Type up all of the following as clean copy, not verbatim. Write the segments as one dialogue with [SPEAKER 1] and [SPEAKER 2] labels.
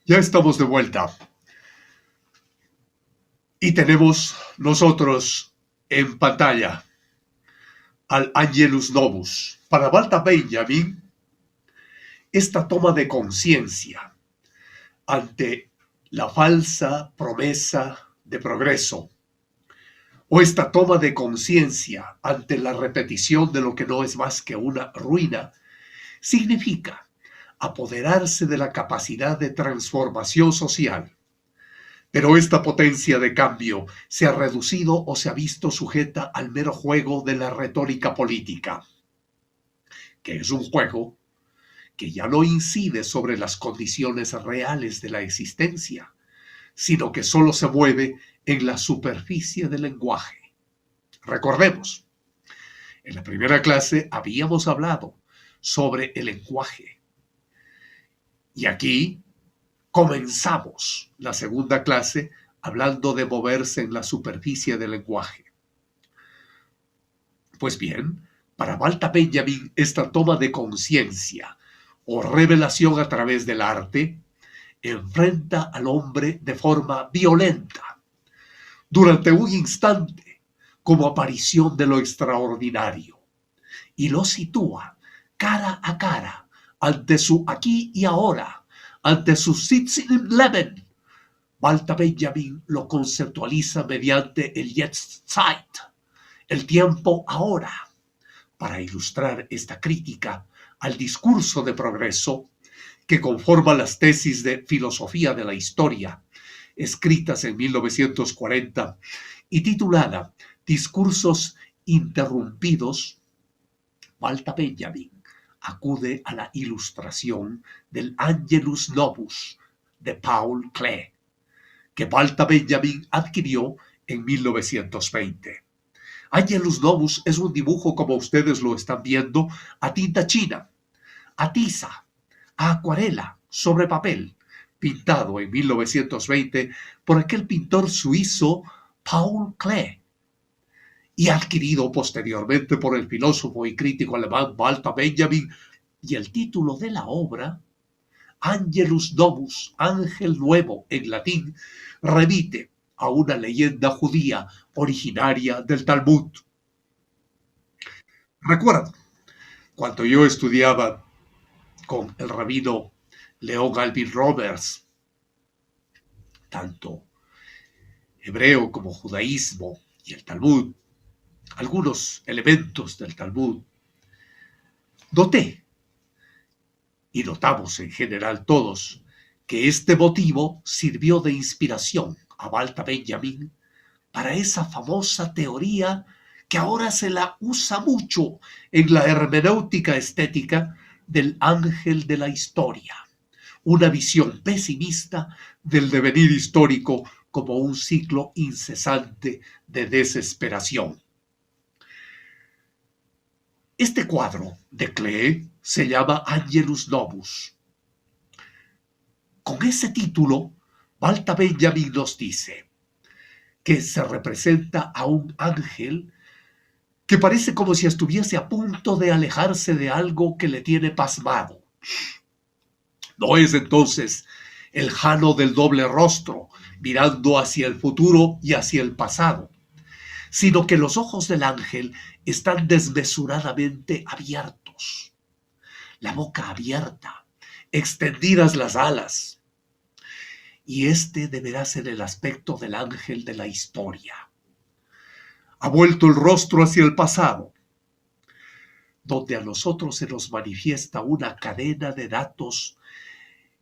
[SPEAKER 1] Ya estamos de vuelta y tenemos nosotros en pantalla al Angelus Novus. Para Walter Benjamin, esta toma de conciencia ante la falsa promesa de progreso o esta toma de conciencia ante la repetición de lo que no es más que una ruina, significa apoderarse de la capacidad de transformación social. Pero esta potencia de cambio se ha reducido o se ha visto sujeta al mero juego de la retórica política, que es un juego que ya no incide sobre las condiciones reales de la existencia, sino que solo se mueve en la superficie del lenguaje. Recordemos, en la primera clase habíamos hablado sobre el lenguaje. Y aquí comenzamos la segunda clase hablando de moverse en la superficie del lenguaje. Pues bien, para Walter Benjamin, esta toma de conciencia o revelación a través del arte enfrenta al hombre de forma violenta, durante un instante, como aparición de lo extraordinario, y lo sitúa cara a cara ante su aquí y ahora, ante su Sitzen im Leben. Walter Benjamin lo conceptualiza mediante el Jetztzeit, el tiempo ahora, para ilustrar esta crítica al discurso de progreso que conforma las tesis de filosofía de la historia, escritas en 1940 y titulada Discursos interrumpidos. Walter Benjamin acude a la ilustración del Angelus Novus de Paul Klee, que Walter Benjamin adquirió en 1920. Angelus Novus es un dibujo, como ustedes lo están viendo, a tinta china, a tiza, a acuarela, sobre papel, pintado en 1920 por aquel pintor suizo Paul Klee y adquirido posteriormente por el filósofo y crítico alemán Walter Benjamin, y el título de la obra, Angelus Novus, Ángel Nuevo en latín, remite a una leyenda judía originaria del Talmud. Recuerdo, cuando yo estudiaba con el rabino León Alvin Roberts, tanto hebreo como judaísmo y el Talmud, algunos elementos del Talmud, noté, y notamos en general todos, que este motivo sirvió de inspiración a Walter Benjamin para esa famosa teoría que ahora se la usa mucho en la hermenéutica estética del ángel de la historia, una visión pesimista del devenir histórico como un ciclo incesante de desesperación. Este cuadro de Klee se llama Angelus Novus. Con ese título, Walter Benjamin nos dice que se representa a un ángel que parece como si estuviese a punto de alejarse de algo que le tiene pasmado. No es entonces el Jano del doble rostro, mirando hacia el futuro y hacia el pasado, sino que los ojos del ángel están desmesuradamente abiertos, la boca abierta, extendidas las alas. Y este deberá ser el aspecto del ángel de la historia. Ha vuelto el rostro hacia el pasado, donde a nosotros se nos manifiesta una cadena de datos.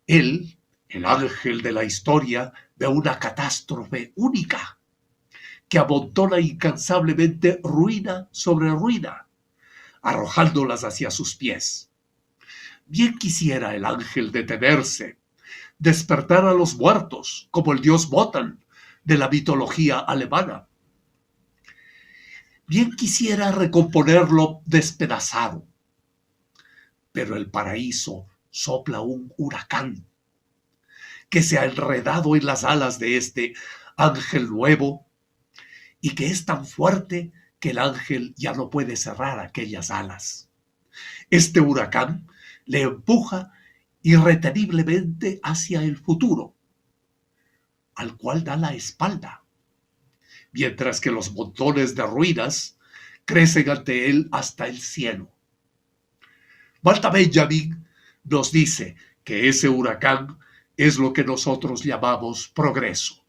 [SPEAKER 1] Él, el ángel de la historia, ve una catástrofe única que amontona incansablemente ruina sobre ruina, arrojándolas hacia sus pies. Bien quisiera el ángel detenerse, despertar a los muertos, como el dios Wotan de la mitología alemana. Bien quisiera recomponerlo despedazado, pero el paraíso sopla un huracán que se ha enredado en las alas de este ángel nuevo y que es tan fuerte que el ángel ya no puede cerrar aquellas alas. Este huracán le empuja irreteniblemente hacia el futuro, al cual da la espalda, mientras que los montones de ruinas crecen ante él hasta el cielo. Walter Benjamin nos dice que ese huracán es lo que nosotros llamamos progreso.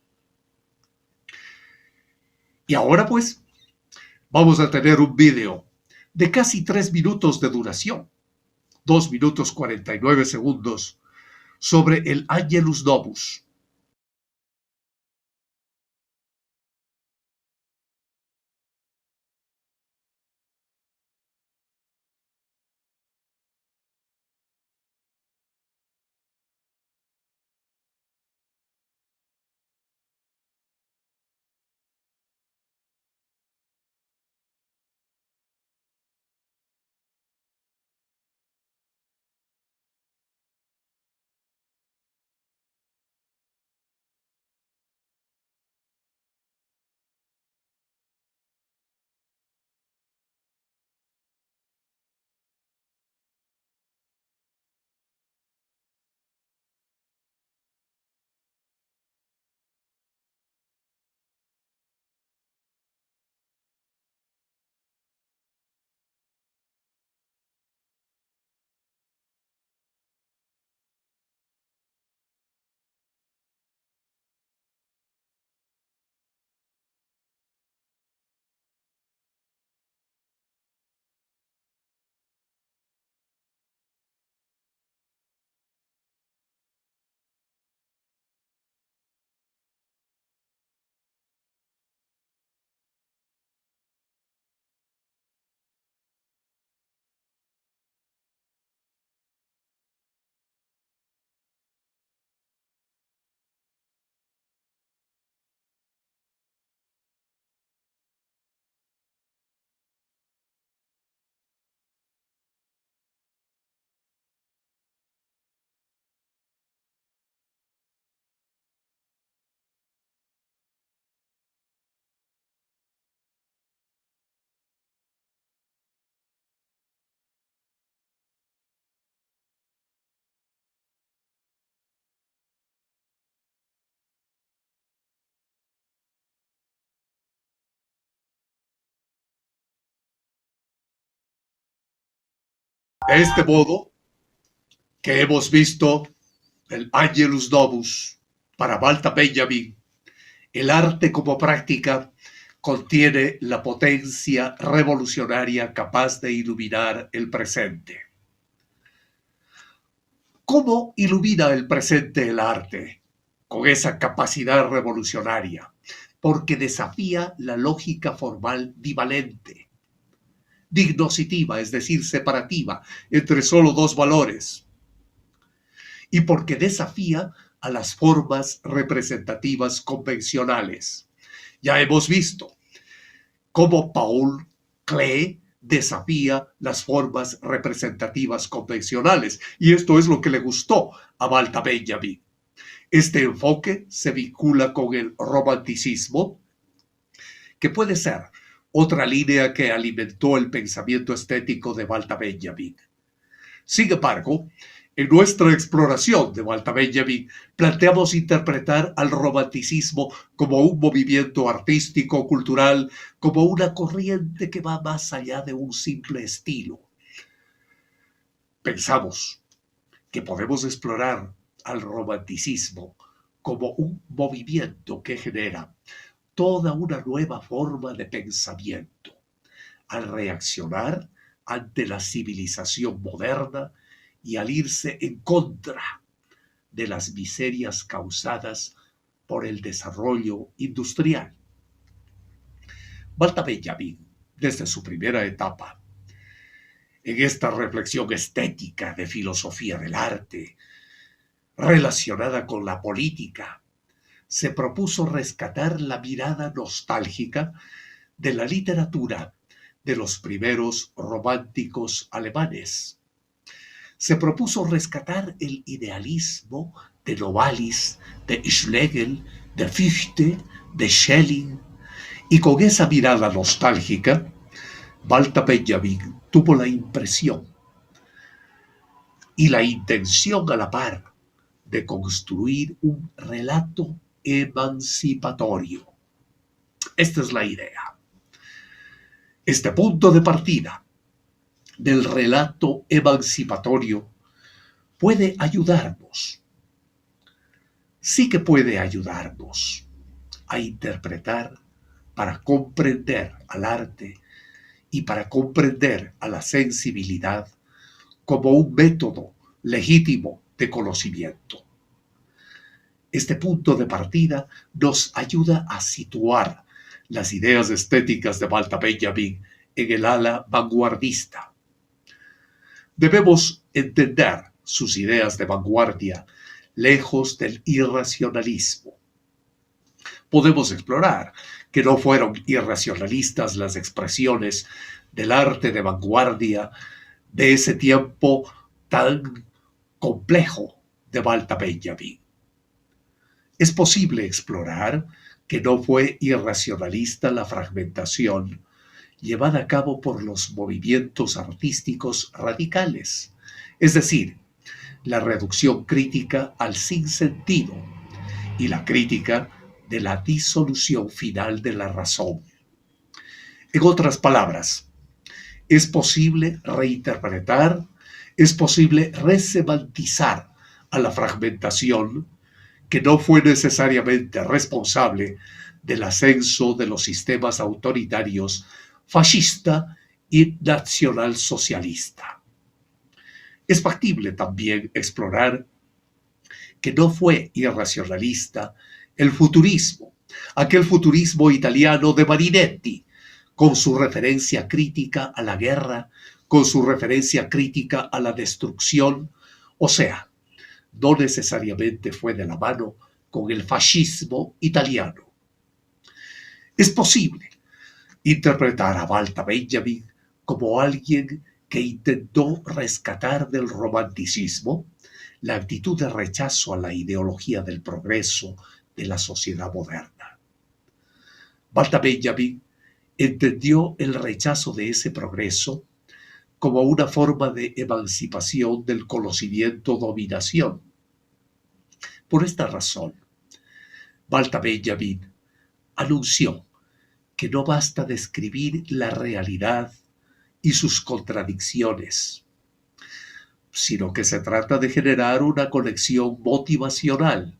[SPEAKER 1] Y ahora pues vamos a tener un video de casi 3 minutos de duración, 2 minutos 49 segundos, sobre el Angelus Novus. De este modo que hemos visto el Angelus Novus para Walter Benjamin, el arte como práctica contiene la potencia revolucionaria capaz de iluminar el presente. ¿Cómo ilumina el presente el arte? Con esa capacidad revolucionaria, porque desafía la lógica formal bivalente, dignositiva, es decir, separativa, entre solo dos valores, y porque desafía a las formas representativas convencionales. Ya hemos visto cómo Paul Klee desafía las formas representativas convencionales, y esto es lo que le gustó a Walter Benjamin. Este enfoque se vincula con el romanticismo, que puede ser otra línea que alimentó el pensamiento estético de Walter Benjamin. Sin embargo, en nuestra exploración de Walter Benjamin, planteamos interpretar al romanticismo como un movimiento artístico, cultural, como una corriente que va más allá de un simple estilo. Pensamos que podemos explorar al romanticismo como un movimiento que genera toda una nueva forma de pensamiento, al reaccionar ante la civilización moderna y al irse en contra de las miserias causadas por el desarrollo industrial. Walter Benjamin, desde su primera etapa, en esta reflexión estética de filosofía del arte, relacionada con la política, se propuso rescatar la mirada nostálgica de la literatura de los primeros románticos alemanes. Se propuso rescatar el idealismo de Novalis, de Schlegel, de Fichte, de Schelling, y con esa mirada nostálgica, Walter Benjamin tuvo la impresión y la intención a la par de construir un relato emancipatorio. Esta es la idea. Este punto de partida del relato emancipatorio puede ayudarnos, sí que puede ayudarnos a interpretar para comprender al arte y para comprender a la sensibilidad como un método legítimo de conocimiento. Este punto de partida nos ayuda a situar las ideas estéticas de Walter Benjamin en el ala vanguardista. Debemos entender sus ideas de vanguardia lejos del irracionalismo. Podemos explorar que no fueron irracionalistas las expresiones del arte de vanguardia de ese tiempo tan complejo de Walter Benjamin. Es posible explorar que no fue irracionalista la fragmentación llevada a cabo por los movimientos artísticos radicales, es decir, la reducción crítica al sinsentido y la crítica de la disolución final de la razón. En otras palabras, es posible reinterpretar, es posible resemantizar a la fragmentación que no fue necesariamente responsable del ascenso de los sistemas autoritarios fascista y nacionalsocialista. Es factible también explorar que no fue irracionalista el futurismo, aquel futurismo italiano de Marinetti, con su referencia crítica a la guerra, con su referencia crítica a la destrucción, o sea, no necesariamente fue de la mano con el fascismo italiano. Es posible interpretar a Walter Benjamin como alguien que intentó rescatar del romanticismo la actitud de rechazo a la ideología del progreso de la sociedad moderna. Walter Benjamin entendió el rechazo de ese progreso como una forma de emancipación del conocimiento-dominación. Por esta razón, Walter Benjamin anunció que no basta describir la realidad y sus contradicciones, sino que se trata de generar una conexión motivacional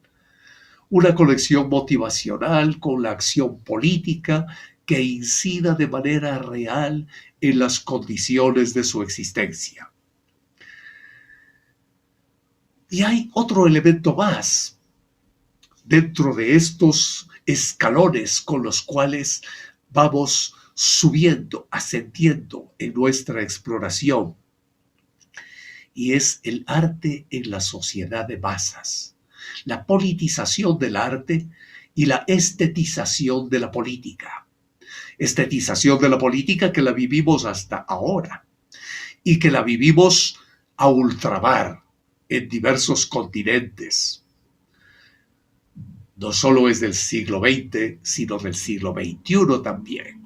[SPEAKER 1] con la acción política que incida de manera real en las condiciones de su existencia. Y hay otro elemento más dentro de estos escalones con los cuales vamos subiendo, ascendiendo en nuestra exploración, y es el arte en la sociedad de masas, la politización del arte y la estetización de la política. Estetización de la política que la vivimos hasta ahora y que la vivimos a ultramar en diversos continentes. No solo es del siglo XX, sino del siglo XXI también.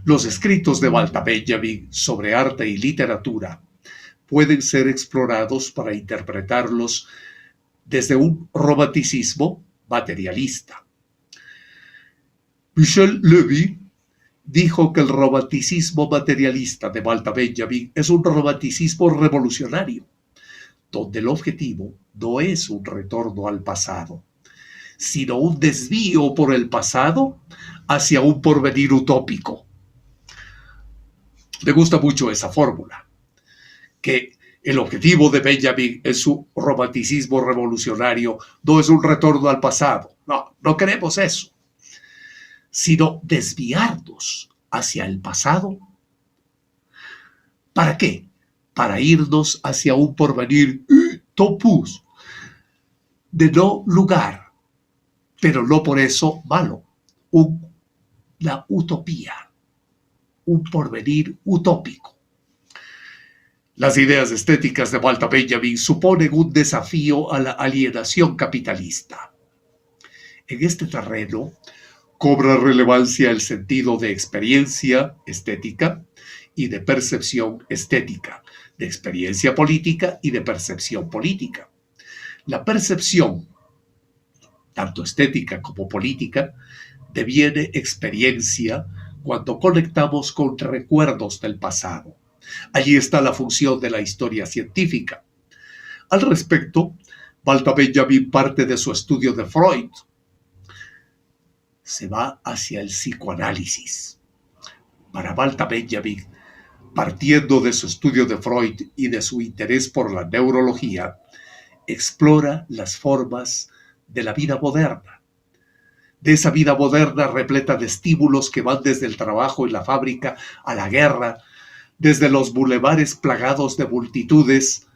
[SPEAKER 1] Los escritos de Walter Benjamin sobre arte y literatura pueden ser explorados para interpretarlos desde un romanticismo materialista. Michel Levy dijo que el romanticismo materialista de Walter Benjamin es un romanticismo revolucionario, donde el objetivo no es un retorno al pasado, sino un desvío por el pasado hacia un porvenir utópico. Me gusta mucho esa fórmula, que el objetivo de Benjamin en su romanticismo revolucionario no es un retorno al pasado. No queremos eso, sino desviarnos hacia el pasado. ¿Para qué? Para irnos hacia un porvenir topus, de no lugar, pero no por eso malo, una utopía, un porvenir utópico. Las ideas estéticas de Walter Benjamin suponen un desafío a la alienación capitalista. En este terreno cobra relevancia el sentido de experiencia estética y de percepción estética, de experiencia política y de percepción política. La percepción, tanto estética como política, deviene experiencia cuando conectamos con recuerdos del pasado. Allí está la función de la historia científica. Al respecto, Walter Benjamin parte de su estudio de Freud. Se va hacia el psicoanálisis. Para Walter Benjamin, partiendo de su estudio de Freud y de su interés por la neurología, explora las formas de la vida moderna. De esa vida moderna repleta de estímulos que van desde el trabajo en la fábrica a la guerra, desde los bulevares plagados de multitudes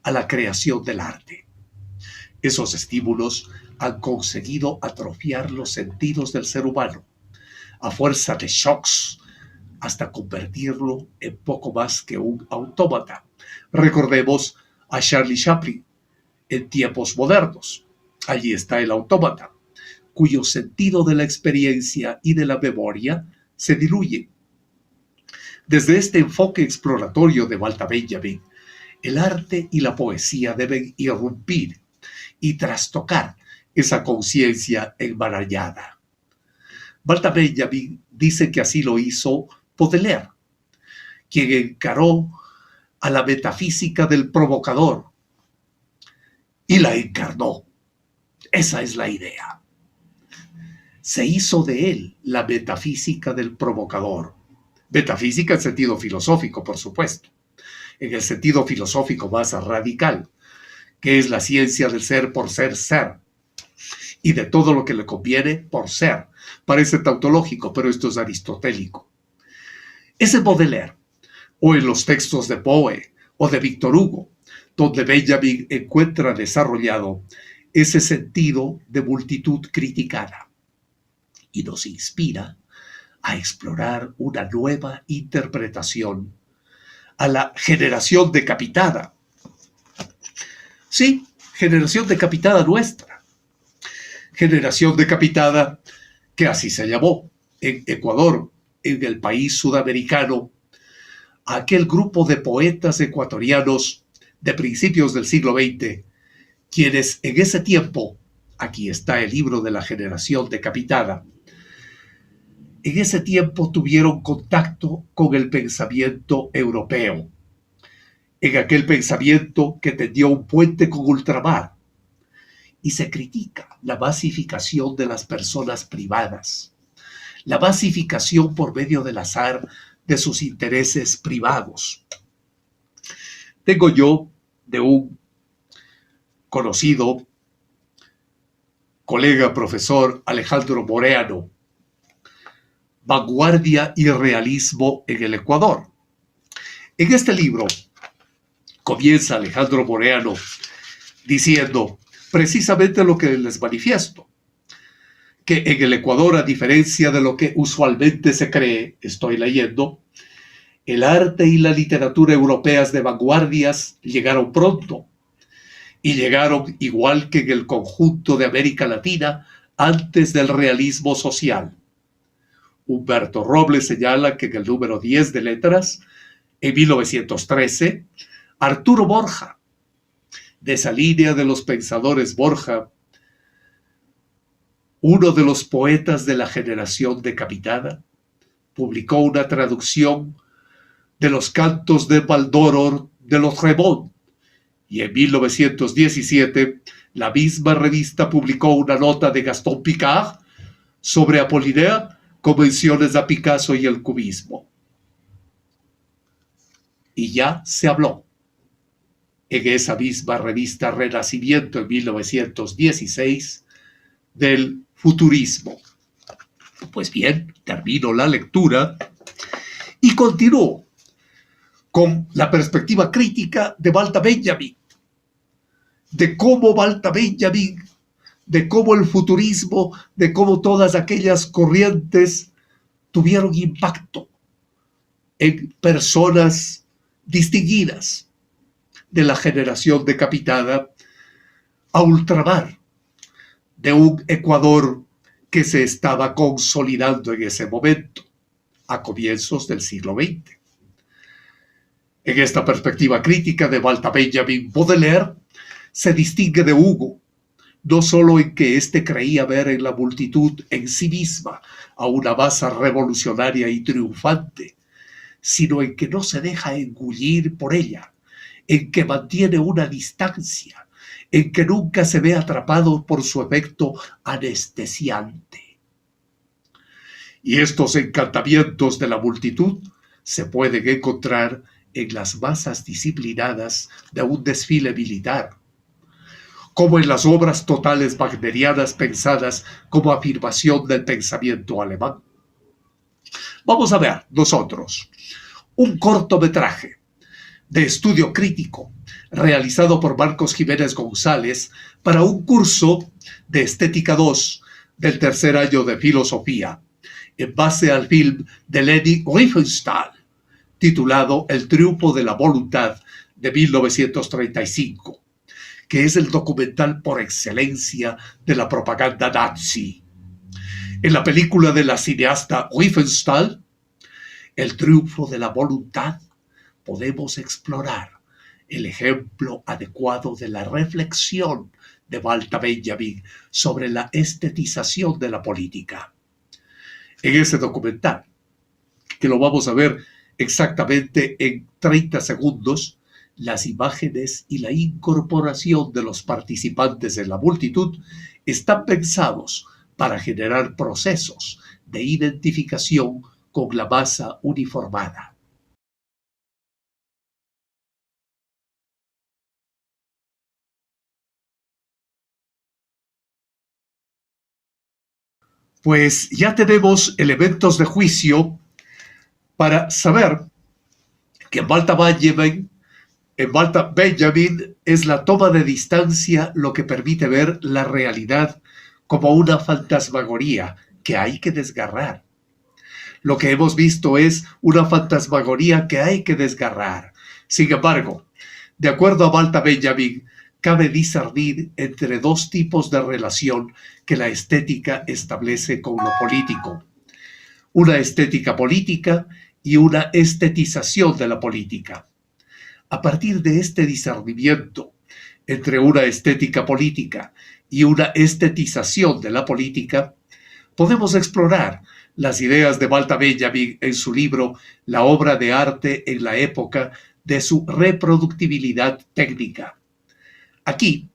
[SPEAKER 1] a la creación del arte. Esos estímulos han conseguido atrofiar los sentidos del ser humano, a fuerza de shocks, hasta convertirlo en poco más que un autómata. Recordemos a Charlie Chaplin en tiempos modernos. Allí está el autómata, cuyo sentido de la experiencia y de la memoria se diluye. Desde este enfoque exploratorio de Walter Benjamin, el arte y la poesía deben irrumpir y trastocar esa conciencia enmarañada. Walter Benjamin dice que así lo hizo Baudelaire, quien encaró a la metafísica del provocador y la encarnó. Esa es la idea. Se hizo de él la metafísica del provocador. Metafísica en sentido filosófico, por supuesto. En el sentido filosófico más radical, que es la ciencia del ser por ser ser, y de todo lo que le conviene por ser. Parece tautológico, pero esto es aristotélico. Es en Baudelaire, o en los textos de Poe o de Víctor Hugo, donde Benjamin encuentra desarrollado ese sentido de multitud criticada y nos inspira a explorar una nueva interpretación a la generación decapitada. Sí, generación decapitada nuestra. Generación decapitada que así se llamó en Ecuador, en el país sudamericano, a aquel grupo de poetas ecuatorianos de principios del siglo XX, quienes en ese tiempo, aquí está el libro de la generación decapitada, en ese tiempo tuvieron contacto con el pensamiento europeo, en aquel pensamiento que tendió un puente con ultramar, y se critica la masificación de las personas privadas, la masificación por medio del azar de sus intereses privados. Tengo yo de un conocido colega profesor Alejandro Moreano, Vanguardia y Realismo en el Ecuador. En este libro comienza Alejandro Moreano diciendo precisamente lo que les manifiesto, que en el Ecuador, a diferencia de lo que usualmente se cree, estoy leyendo, el arte y la literatura europeas de vanguardias llegaron pronto, y llegaron igual que en el conjunto de América Latina antes del realismo social. Humberto Robles señala que en el número 10 de letras, en 1913, Arturo Borja, de esa línea de los pensadores Borja, uno de los poetas de la generación decapitada, publicó una traducción de los cantos de Valdoro de los Remont, y en 1917 la misma revista publicó una nota de Gastón Picard sobre Apollinaire con menciones a Picasso y el cubismo. Y ya se habló en esa misma revista Renacimiento en 1916 del futurismo. Pues bien, termino la lectura y continúo con la perspectiva crítica de Walter Benjamin, de cómo Walter Benjamin, de cómo el futurismo, de cómo todas aquellas corrientes tuvieron impacto en personas distinguidas de la generación decapitada a ultramar, de un Ecuador que se estaba consolidando en ese momento, a comienzos del siglo XX. En esta perspectiva crítica de Walter Benjamin, Baudelaire se distingue de Hugo, no solo en que éste creía ver en la multitud en sí misma a una masa revolucionaria y triunfante, sino en que no se deja engullir por ella, en que mantiene una distancia, en que nunca se ve atrapado por su efecto anestesiante. Y estos encantamientos de la multitud se pueden encontrar en las masas disciplinadas de un desfile militar, como en las obras totales wagnerianas pensadas como afirmación del pensamiento alemán. Vamos a ver nosotros un cortometraje de estudio crítico realizado por Marcos Jiménez González para un curso de Estética 2 del tercer año de Filosofía, en base al film de Leni Riefenstahl, titulado El triunfo de la voluntad, de 1935, que es el documental por excelencia de la propaganda nazi. En la película de la cineasta Riefenstahl, El triunfo de la voluntad, podemos explorar el ejemplo adecuado de la reflexión de Walter Benjamin sobre la estetización de la política. En ese documental, que lo vamos a ver exactamente en 30 segundos, las imágenes y la incorporación de los participantes en la multitud están pensados para generar procesos de identificación con la masa uniformada. Pues ya tenemos elementos de juicio para saber que en Walter Benjamin es la toma de distancia lo que permite ver la realidad como una fantasmagoría que hay que desgarrar. Lo que hemos visto es una fantasmagoría que hay que desgarrar. Sin embargo, de acuerdo a Walter Benjamin, cabe discernir entre dos tipos de relación que la estética establece con lo político: una estética política y una estetización de la política. A partir de este discernimiento entre una estética política y una estetización de la política, podemos explorar las ideas de Walter Benjamin en su libro La obra de arte en la época de su reproductibilidad técnica. Aquí,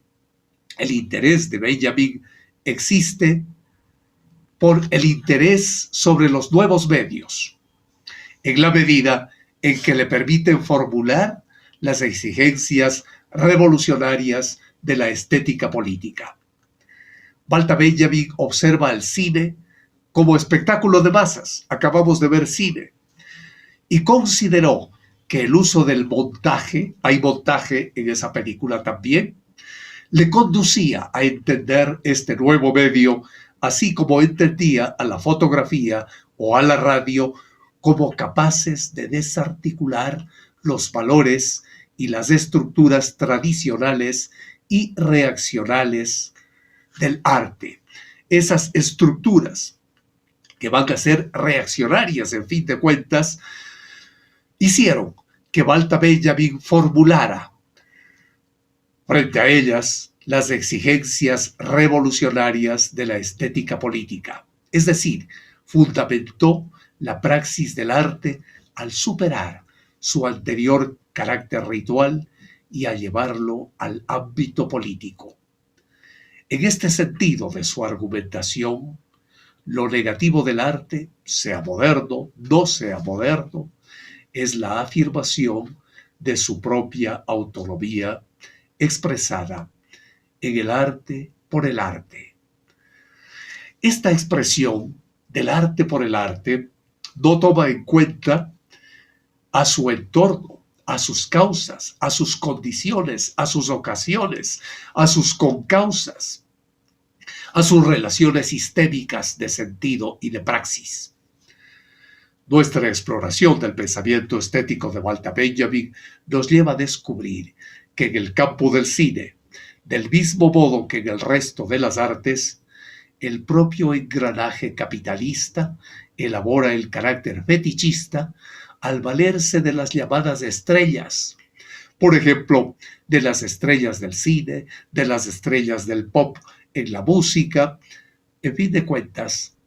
[SPEAKER 1] el interés de Benjamin existe por el interés sobre los nuevos medios, en la medida en que le permiten formular las exigencias revolucionarias de la estética política. Walter Benjamin observa al cine como espectáculo de masas. Acabamos de ver cine. Y consideró que el uso del montaje, hay montaje en esa película también, le conducía a entender este nuevo medio, así como entendía a la fotografía o a la radio como capaces de desarticular los valores y las estructuras tradicionales y reaccionales del arte. Esas estructuras que van a ser reaccionarias, en fin de cuentas, hicieron que Walter Benjamin formulara frente a ellas las exigencias revolucionarias de la estética política. Es decir, fundamentó la praxis del arte al superar su anterior carácter ritual y a llevarlo al ámbito político. En este sentido de su argumentación, lo negativo del arte, sea moderno, no sea moderno, es la afirmación de su propia autonomía expresada en el arte por el arte. Esta expresión del arte por el arte no toma en cuenta a su entorno, a sus causas, a sus condiciones, a sus ocasiones, a sus concausas, a sus relaciones sistémicas de sentido y de praxis. Nuestra exploración del pensamiento estético de Walter Benjamin nos lleva a descubrir que en el campo del cine, del mismo modo que en el resto de las artes, el propio engranaje capitalista elabora el carácter fetichista al valerse de las llamadas estrellas. Por ejemplo, de las estrellas del cine, de las estrellas del pop en la música. En fin de cuentas,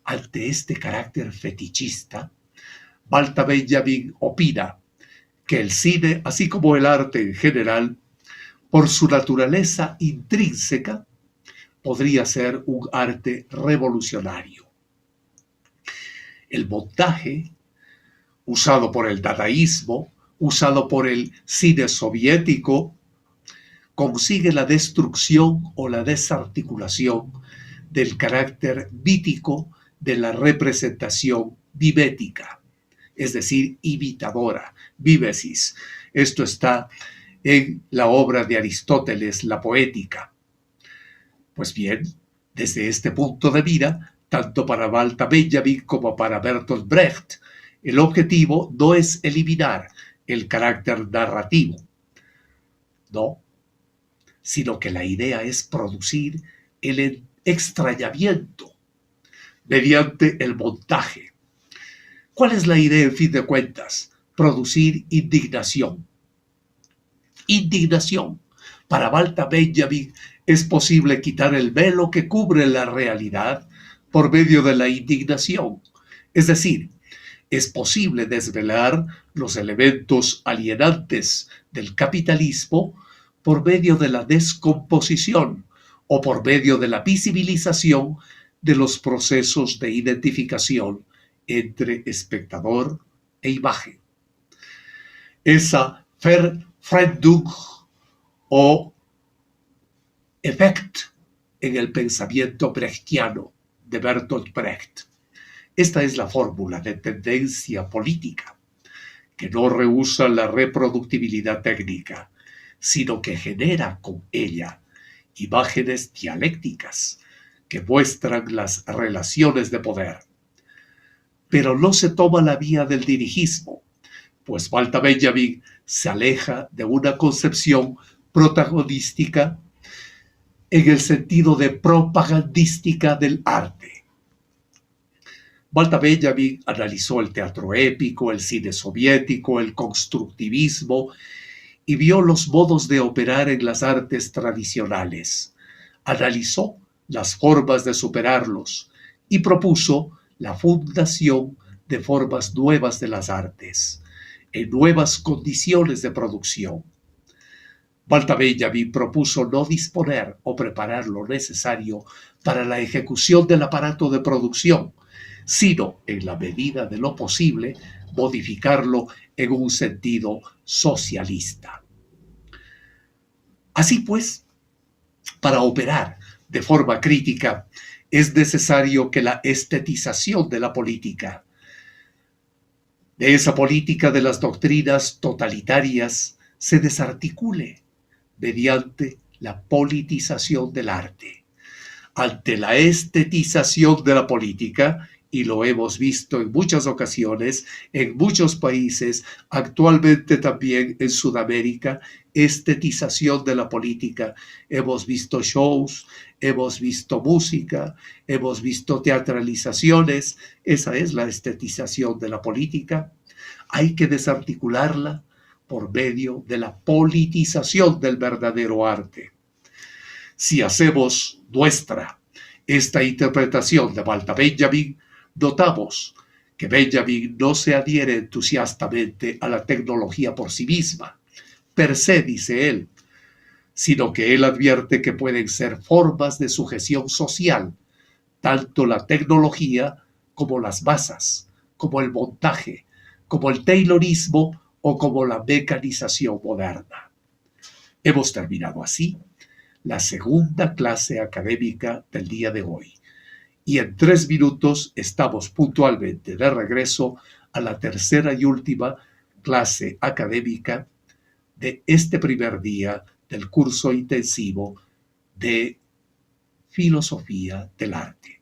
[SPEAKER 1] ante este carácter fetichista, Walter Benjamin opina que el cine, así como el arte en general, por su naturaleza intrínseca, podría ser un arte revolucionario. El montaje, usado por el dadaísmo, usado por el cine soviético, consigue la destrucción o la desarticulación del carácter mítico de la representación mimética, es decir, imitadora, mimesis. Esto está en la obra de Aristóteles, La Poética. Pues bien, desde este punto de vista, tanto para Walter Benjamin como para Bertolt Brecht, el objetivo no es eliminar el carácter narrativo, no, sino que la idea es producir el extrañamiento mediante el montaje. ¿Cuál es la idea, en fin de cuentas? Producir indignación. Indignación. Para Walter Benjamin es posible quitar el velo que cubre la realidad por medio de la indignación. Es decir, es posible desvelar los elementos alienantes del capitalismo por medio de la descomposición o por medio de la visibilización de los procesos de identificación entre espectador e imagen. Esa Verfremdung o efecto en el pensamiento brechtiano de Bertolt Brecht. Esta es la fórmula de tendencia política, que no rehúsa la reproductibilidad técnica, sino que genera con ella imágenes dialécticas que muestran las relaciones de poder. Pero no se toma la vía del dirigismo, pues Walter Benjamin se aleja de una concepción protagonística en el sentido de propagandística del arte. Walter Benjamin analizó el teatro épico, el cine soviético, el constructivismo y vio los modos de operar en las artes tradicionales. Analizó las formas de superarlos y propuso la fundación de formas nuevas de las artes, en nuevas condiciones de producción. Walter Benjamin propuso no disponer o preparar lo necesario para la ejecución del aparato de producción, sino, en la medida de lo posible, modificarlo en un sentido socialista. Así pues, para operar de forma crítica, es necesario que la estetización de la política, de esa política de las doctrinas totalitarias, se desarticule mediante la politización del arte. Ante la estetización de la política, y lo hemos visto en muchas ocasiones, en muchos países, actualmente también en Sudamérica, estetización de la política. Hemos visto shows, hemos visto música, hemos visto teatralizaciones. Esa es la estetización de la política. Hay que desarticularla por medio de la politización del verdadero arte. Si hacemos nuestra esta interpretación de Walter Benjamin, notamos que Benjamin no se adhiere entusiastamente a la tecnología por sí misma, per se, dice él, sino que él advierte que pueden ser formas de sujeción social, tanto la tecnología como las masas, como el montaje, como el taylorismo o como la mecanización moderna. Hemos terminado así la segunda clase académica del día de hoy. Y en 3 minutos estamos puntualmente de regreso a la tercera y última clase académica de este primer día del curso intensivo de Filosofía del Arte.